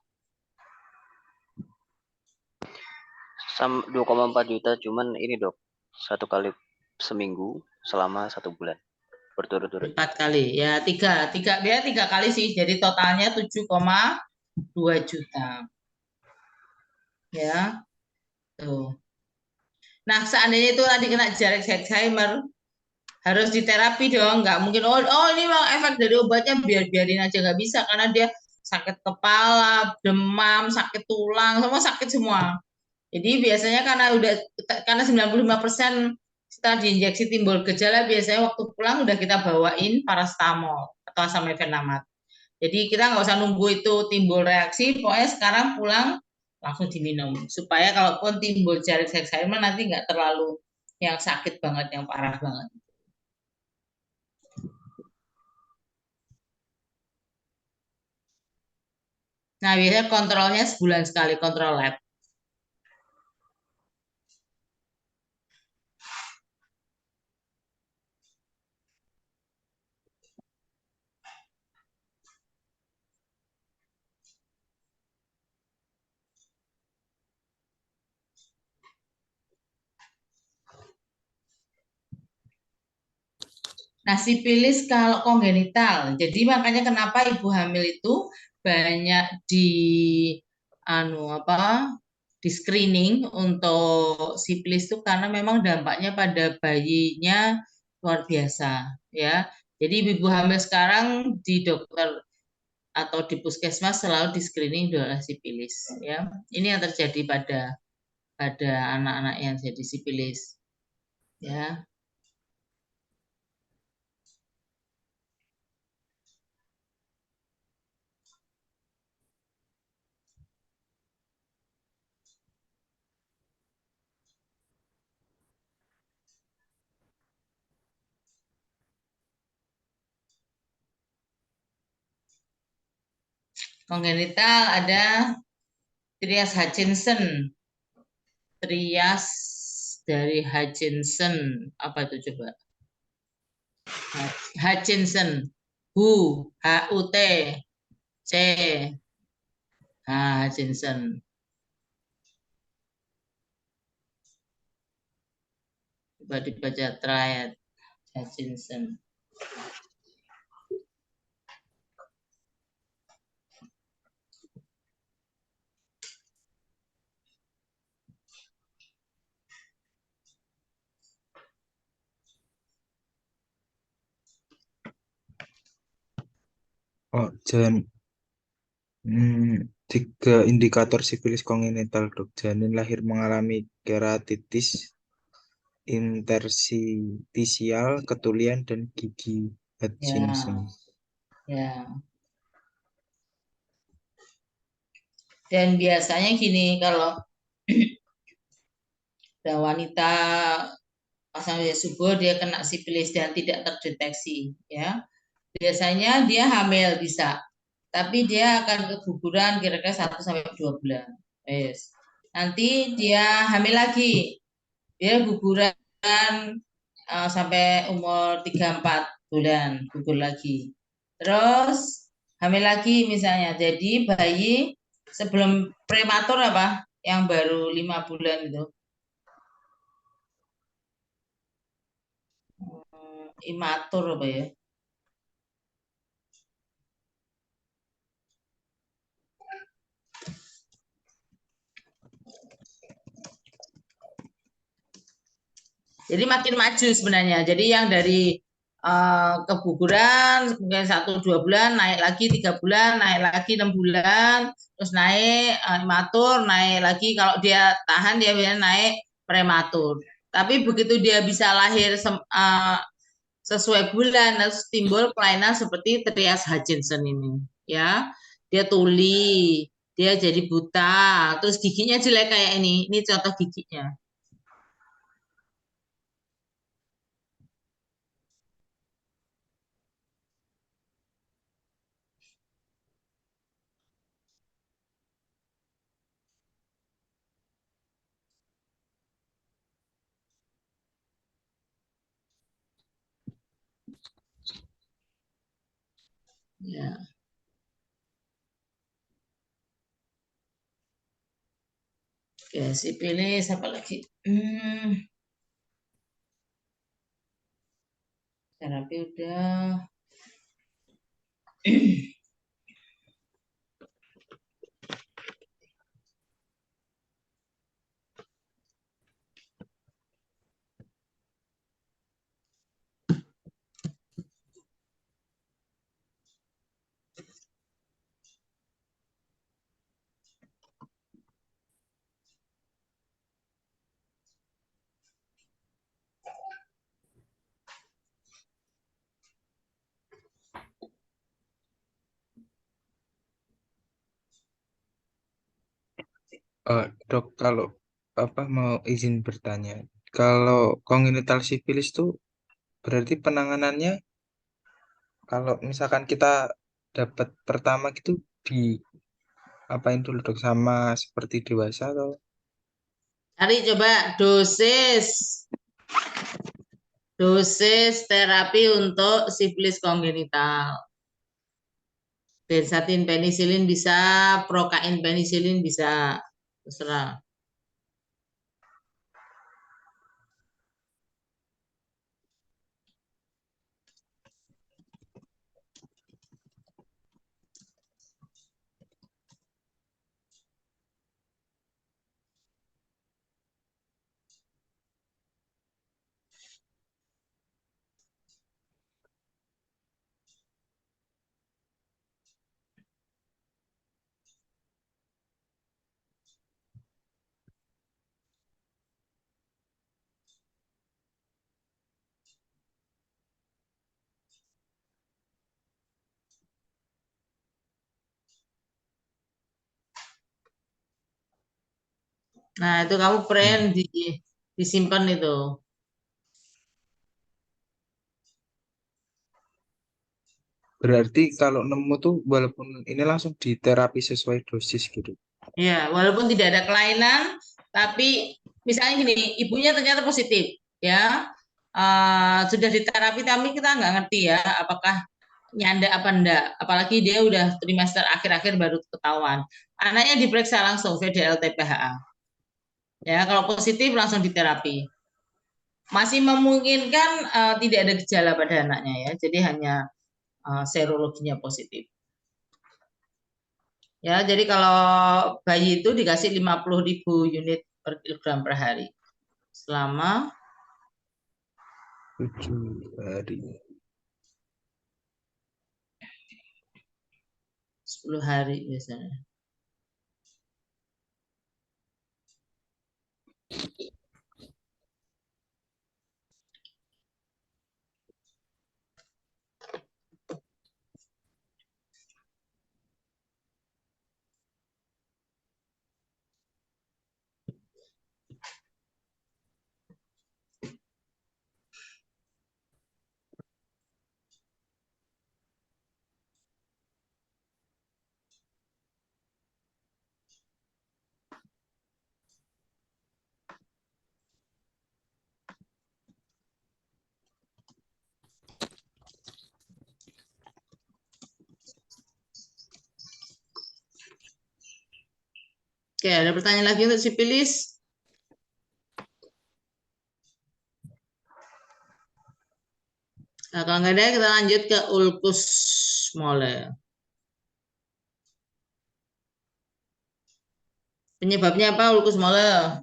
2,4 juta, cuman ini dok, 1 kali seminggu selama 1 bulan berturut-turut. 4 kali ya, 3 kali sih, jadi totalnya 7,2 juta ya tuh. Nah, seandainya itu tadi kena Jarix Alzheimer harus diterapi dong, nggak mungkin ini memang efek dari obatnya biarin aja, nggak bisa, karena dia sakit kepala, demam, sakit tulang, semua sakit semua. Jadi biasanya karena 95% setelah diinjeksi timbul gejala, biasanya waktu pulang udah kita bawain paracetamol atau asam efenamat. Jadi kita nggak usah nunggu itu timbul reaksi, pokoknya sekarang pulang langsung diminum supaya kalaupun timbul Jarix Alzheimer nanti nggak terlalu yang sakit banget, yang parah banget. Nah, biasanya kontrolnya sebulan sekali, kontrol lab. Nah, sipilis kalau kongenital. Jadi makanya kenapa ibu hamil itu banyak di screening untuk sipilis itu karena memang dampaknya pada bayinya luar biasa ya. Jadi ibu hamil sekarang di dokter atau di puskesmas selalu di screening adalah sipilis ya. Ini yang terjadi pada anak-anak yang jadi sipilis ya. Kongenital ada Trias Hutchinson. Trias dari Hutchinson. Apa itu coba? Hutchinson. H-U-T. C. Hutchinson. Coba dibaca Trias Hutchinson. Oh, janin. 3 indikator sifilis kongenital, dok. Janin lahir mengalami keratitis interstisial, ketulian, dan gigi Hutchinson. Ya. Dan biasanya gini, kalau ada wanita pasang subur dia kena sifilis dan tidak terdeteksi, ya. Biasanya dia hamil bisa, tapi dia akan keguguran kira-kira 1 sampai 2 bulan. Yes. Nanti dia hamil lagi, dia guguran sampai umur 3-4 bulan, gugur lagi. Terus hamil lagi misalnya, jadi bayi sebelum prematur apa? Yang baru 5 bulan itu. Imatur apa ya? Jadi makin maju sebenarnya. Jadi yang dari keguguran mungkin 1-2 bulan, naik lagi 3 bulan, naik lagi 6 bulan, terus naik imatur, naik lagi. Kalau dia tahan dia bisa naik prematur. Tapi begitu dia bisa lahir sesuai bulan, terus timbul kelainan seperti Trias Hutchinson ini, ya. Dia tuli, dia jadi buta, terus giginya jelek kayak ini. Ini contoh giginya. Ya. Oke, sipilis apa lagi? Terapi udah. Dok, kalau mau izin bertanya, kalau kongenital sifilis tuh berarti penanganannya kalau misalkan kita dapat pertama gitu di apain dulu dok sama seperti dewasa atau Cari coba dosis terapi untuk sifilis kongenital. Benzathine penisilin bisa, prokain penisilin bisa, terserah. Nah, itu kamu disimpan itu. berarti kalau nemu tuh walaupun ini langsung diterapi sesuai dosis gitu. Ya, walaupun tidak ada kelainan, tapi misalnya gini, ibunya ternyata positif, ya, sudah diterapi, tapi kita nggak ngerti ya, apakah nyanda apa enggak. Apalagi dia udah trimester akhir-akhir baru ketahuan. Anaknya diperiksa langsung VDL-TPHA. Ya, kalau positif langsung diterapi. Masih memungkinkan tidak ada gejala pada anaknya ya, jadi hanya serologinya positif. Ya, jadi kalau bayi itu dikasih 50.000 unit per kilogram per hari selama 7 hari. 10 hari biasanya. Oke, ada pertanyaan lagi untuk sifilis? Nah, kalau nggak ada, kita lanjut ke ulkus mole. Penyebabnya apa ulkus mole?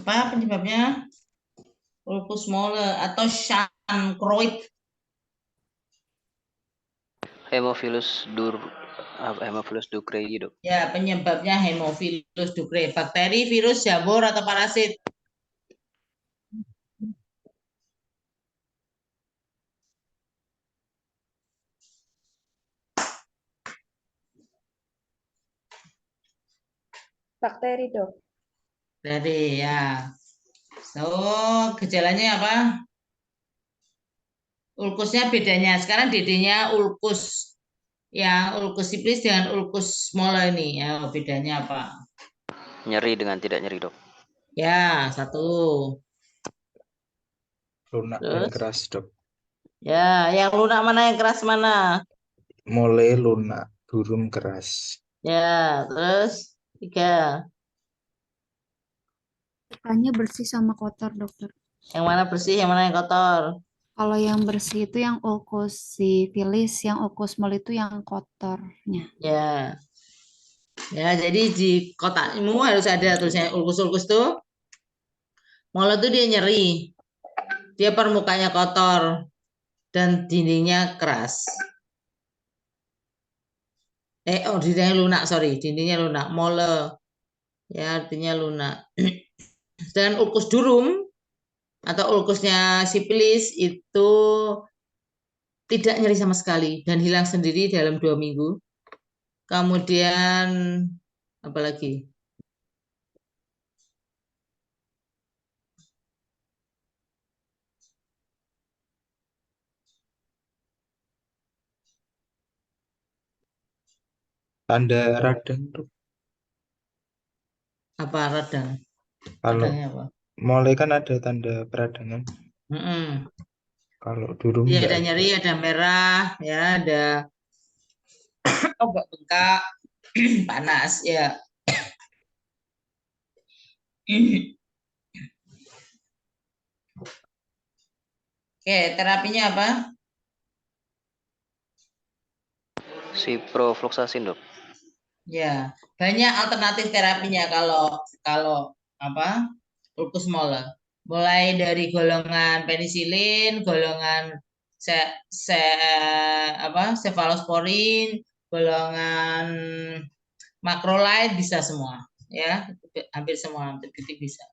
Apa penyebabnya? Ulkus mole atau chancroid. Hemophilus ducreyi, dok. Ya, penyebabnya Haemophilus ducreyi. Bakteri, virus, jamur, atau parasit? Bakteri, dok. Bakteri, ya. So, gejalanya apa? Ulkusnya bedanya. Sekarang dedenya ulkus. Yang ulkus sifilis dengan ulkus mole ini. Ya, bedanya apa? Nyeri dengan tidak nyeri, dok. Ya, satu. Lunak dan Terus? keras dok. Ya, yang lunak mana, yang keras mana? Mole lunak, durum keras. Ya, terus 3. Tanya bersih sama kotor, dokter. Yang mana bersih, yang mana yang kotor? Kalau yang bersih itu yang ulcosifilis, yang ulcosmol itu yang kotornya. Ya, ya. Jadi di kotakmu harus ada tulisnya ulkus-ulkus tuh. Mulut tuh dia nyeri, dia permukaannya kotor dan dindingnya keras. Dindingnya lunak, sorry, dindingnya lunak. Mole, ya artinya lunak. Dan ulkus durum atau ulkusnya sipilis itu tidak nyeri sama sekali dan hilang sendiri dalam 2 minggu. Kemudian apa lagi? Tanda radang tuh. Apa radang? Kalau Radangnya apa? mulai kan ada tanda peradangan. Mm-mm. Kalau durum Dia nggak ada ada. nyeri, ada merah, ya, ada obat bengkak, panas, ya. Oke, terapinya apa? Ciprofloxacin, Dok. Ya, banyak alternatif terapinya kalau apa? Ulkus mola. Mulai dari golongan penisilin, golongan se, se cefalosporin, golongan makrolide bisa semua, ya. Hampir semua antibiotik bisa.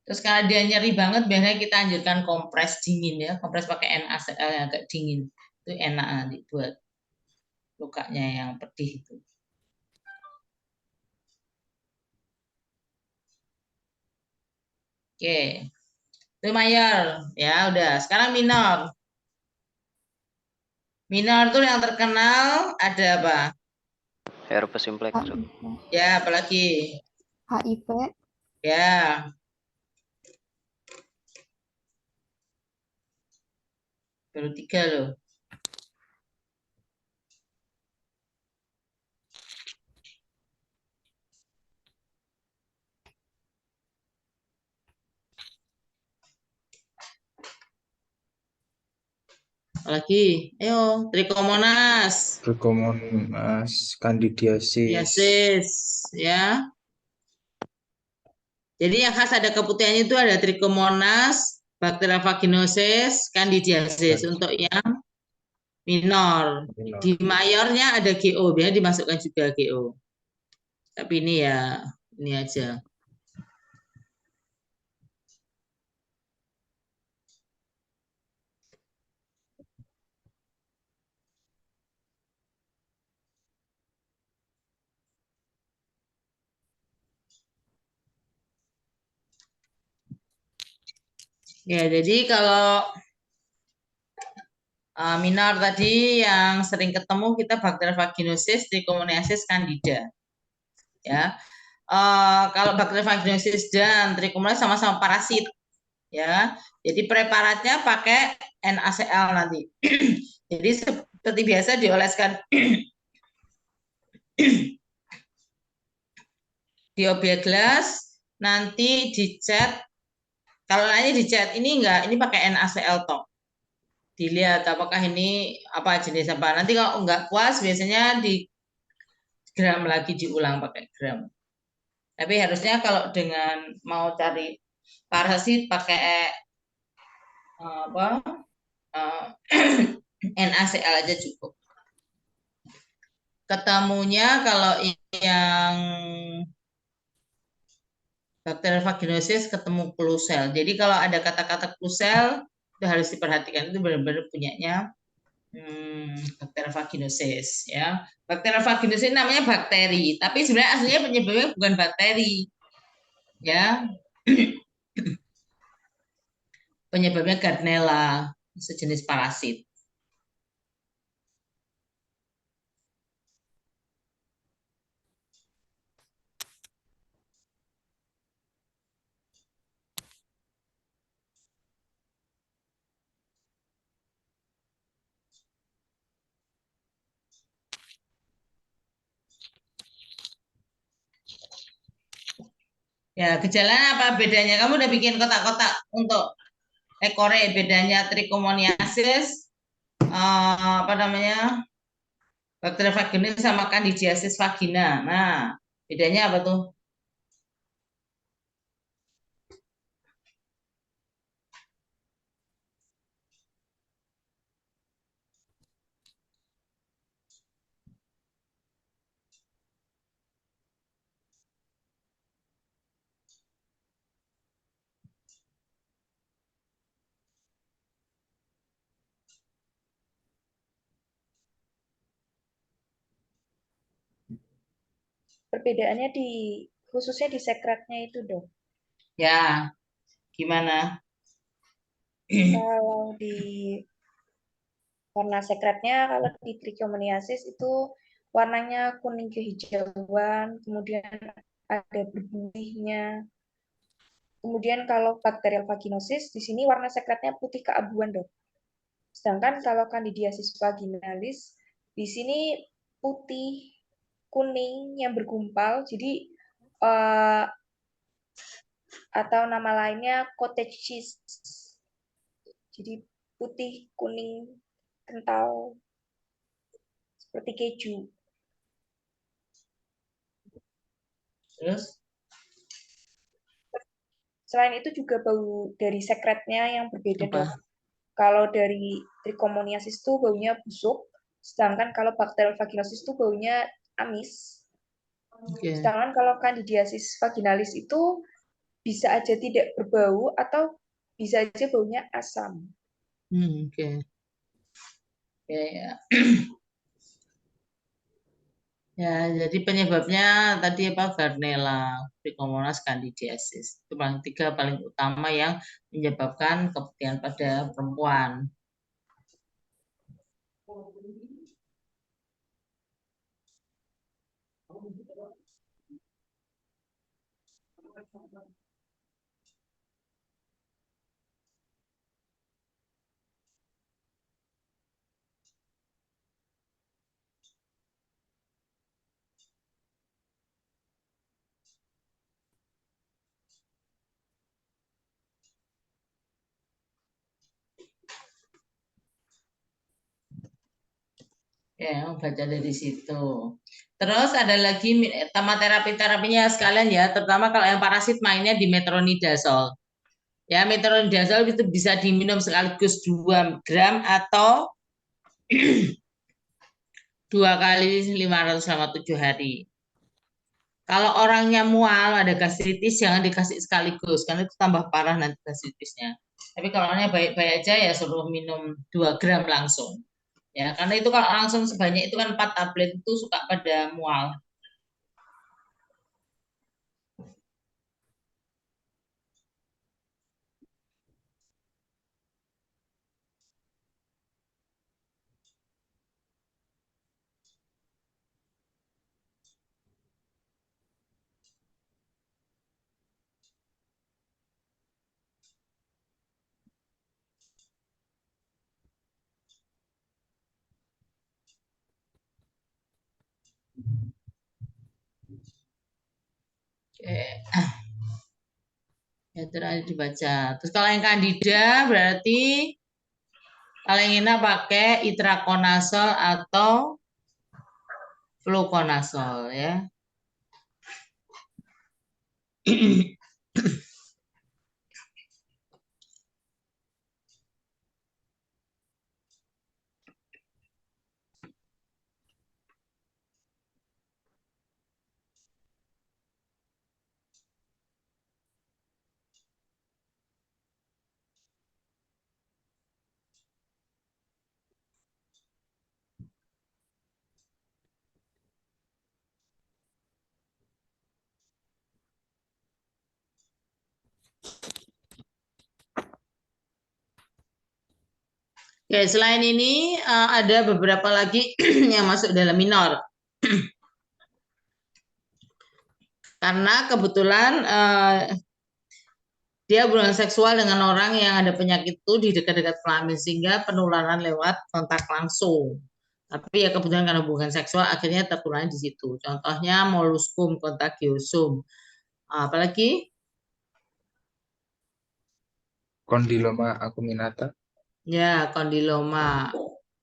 Terus kalau dia nyeri banget, biasanya kita anjurkan kompres dingin ya, kompres pakai NaCl yang agak dingin. Itu enak nanti buat lukanya yang pedih itu. Oke, itu mayor ya udah. Sekarang minor. Minor tuh yang terkenal ada apa? Herpes simplex, Dok. Ya, apalagi? HIV, Ya, baru 3 loh. Apalagi? Ayo, Trichomonas, Trichomonas, Candidiasis. Diasis, ya. Jadi yang khas ada keputihannya itu ada Trichomonas, Bacteria vaginosis, Candidiasis untuk yang minor. Di mayornya ada GO, biasanya dimasukkan juga GO. Tapi ini ya, ini aja. Ya, jadi kalau minor tadi yang sering ketemu kita Bacteria vaginosis, Trichomoniasis, Candida. Ya, kalau Bacteria vaginosis dan Trichomoniasis sama-sama parasit. Ya, jadi preparatnya pakai NaCl nanti. Jadi seperti biasa dioleskan di obyek gelas, nanti dicat. Kalau nanya dicat, ini enggak, ini pakai NaCl toh. Dilihat apakah ini apa jenis apa. Nanti kalau enggak puas, biasanya di gram lagi, diulang pakai gram. Tapi harusnya kalau dengan mau cari parasit pakai apa NaCl aja cukup. Ketemunya kalau yang bakteri vaginosis ketemu klusel. Jadi kalau ada kata-kata klusel itu harus diperhatikan, itu benar-benar punyanya bakteri vaginosis ya. Bakteri vaginosis namanya bakteri, tapi sebenarnya aslinya penyebabnya bukan bakteri. Ya. penyebabnya Gardnerella, sejenis parasit. Ya, gejalanya apa bedanya? Kamu udah bikin kotak-kotak untuk ekore, bedanya trichomoniasis, apa namanya, bakteri vaginis sama candidiasis vagina. Nah, bedanya apa tuh? Perbedaannya khususnya di sekretnya itu, Dok. Ya, gimana? Kalau di warna sekretnya, kalau di trichomoniasis itu warnanya kuning kehijauan, kemudian ada berbuihnya. Kemudian kalau bakterial vaginosis, di sini warna sekretnya putih keabuan, Dok. Sedangkan kalau candidiasis vaginalis, di sini putih kuning yang bergumpal, jadi atau nama lainnya cottage cheese. Jadi putih kuning kental seperti keju. Terus? Selain itu juga bau dari sekretnya yang berbeda, Apa? Dok. Kalau dari trichomoniasis itu baunya busuk, sedangkan kalau bakterial vaginosis itu baunya amis. Okay. Sedangkan kalau candidiasis vaginalis itu bisa aja tidak berbau atau bisa aja baunya asam. Oke. Ya, ya. Ya, jadi penyebabnya tadi apa? Gardnerella, Trichomonas candidiasis. Itu tiga paling utama yang menyebabkan kematian pada perempuan. Ya, baca dari situ. Terus ada lagi tema terapi-terapinya sekalian ya, terutama kalau yang parasit mainnya di metronidazole. Ya, metronidazole itu bisa diminum sekaligus 2 gram atau 2 kali 500 selama 7 hari. Kalau orangnya mual, ada gastritis, jangan dikasih sekaligus, karena itu tambah parah nanti gastritisnya. Tapi kalau orangnya baik-baik aja ya suruh minum 2 gram langsung. Ya, karena itu kalau langsung sebanyak itu kan 4 tablet itu suka pada mual. Oke. Ya, terus dibaca. Terus kalau yang kandida berarti paling enak pakai itrakonazol atau fluconazol ya. Oke, selain ini ada beberapa lagi yang masuk dalam minor. Karena kebetulan dia hubungan seksual dengan orang yang ada penyakit itu di dekat-dekat kelamin, sehingga penularan lewat kontak langsung. Tapi ya kebetulan karena hubungan seksual akhirnya tertular di situ. Contohnya molluscum contagiosum. Apalagi? Condyloma acuminata. Ya, Condyloma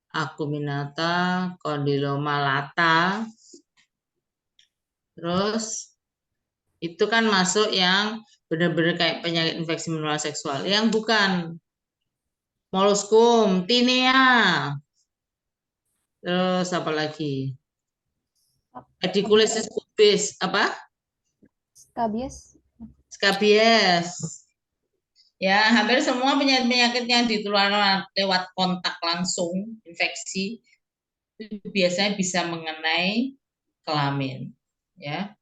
acuminata, Condyloma lata. Terus itu kan masuk yang benar-benar kayak penyakit infeksi menular seksual. Yang bukan molluscum, tinea. Terus apa lagi? Pediculosis pubis, apa? Skabies. Skabies. Ya, hampir semua penyakit-penyakit yang ditularkan lewat kontak langsung, infeksi, itu biasanya bisa mengenai kelamin. Ya.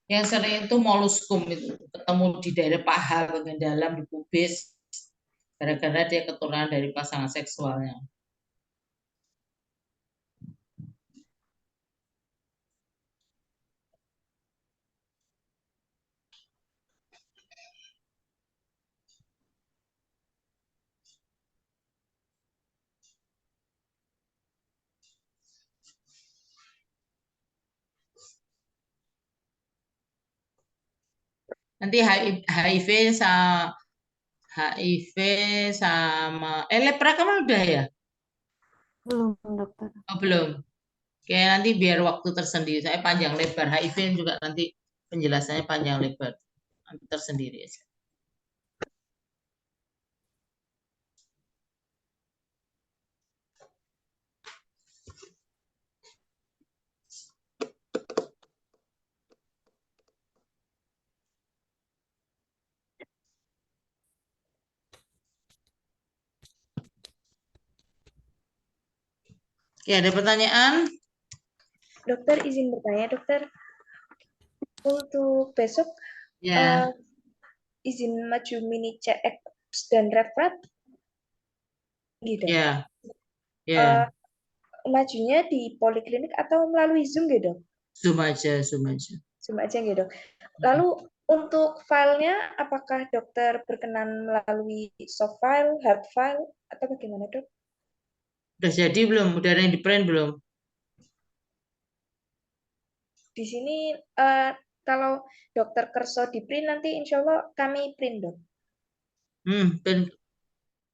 Yang sering itu molluscum itu ketemu di daerah paha bagian dalam di pubis gara-gara dia ketularan dari pasangan seksualnya. Nanti HIV sama lepra kamu udah ya? Belum, dokter. Oh, belum. Oke, nanti biar waktu tersendiri. Saya panjang lebar. HIV juga nanti penjelasannya panjang lebar. Nanti tersendiri aja. Oke, ada pertanyaan? Dokter, izin bertanya, dokter. Untuk besok, Ya. izin maju mini CX dan refrat, gitu. Ya. Ya. Majunya di poliklinik atau melalui Zoom, gitu? Zoom aja, Zoom aja. Zoom aja, gitu. Lalu untuk filenya, apakah dokter berkenan melalui soft file, hard file, atau bagaimana, dok? Udah jadi belum? Udah ada yang di print belum? Di sini kalau dokter Kerso di print nanti insya Allah kami print, dok.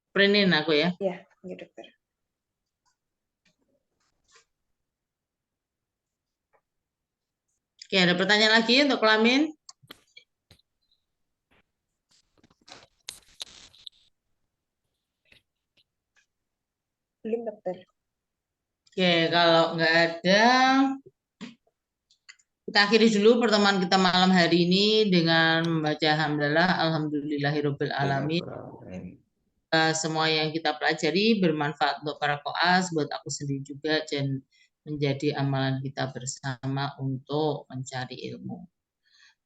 Printin aku ya. Ya, ya dokter. Oke, ada pertanyaan lagi untuk kelamin? Belum, dokter. Oke, kalau nggak ada, kita akhiri dulu pertemuan kita malam hari ini dengan membaca hamdalah, alhamdulillahirabbil alamin. Semua yang kita pelajari bermanfaat untuk para koas, buat aku sendiri juga, dan menjadi amalan kita bersama untuk mencari ilmu.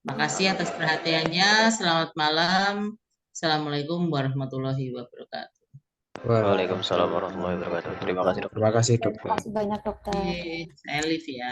Makasih atas perhatiannya. Selamat malam. Assalamualaikum warahmatullahi wabarakatuh. Waalaikumsalam warahmatullahi wabarakatuh. Terima kasih, dokter. Terima kasih, dokter. Terima kasih banyak, dokter. Saya live ya.